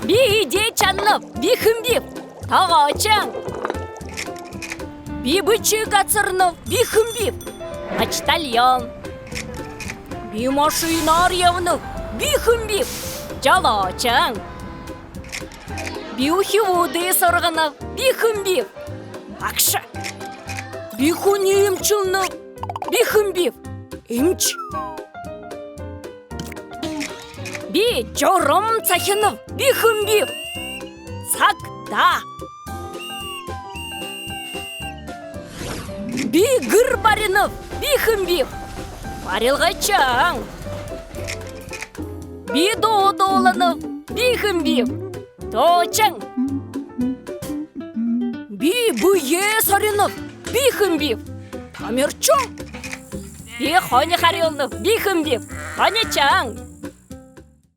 비제찬럽 비흠비프 타가창 비브치가цернов 비흠비프 почтальон бимашинарьевнов би흠비프 жалачаң биухивуды сорғанов би흠비프 акша бихунемчылнов би흠비프 имч би жором цахинов би흠비프 сакда би гырбаринов би흠비프 парилгачаң би додоланов би흠비프 точаң би буесаринов би흠비프 тамирчоң би хонихарионов би흠비프 хонячаң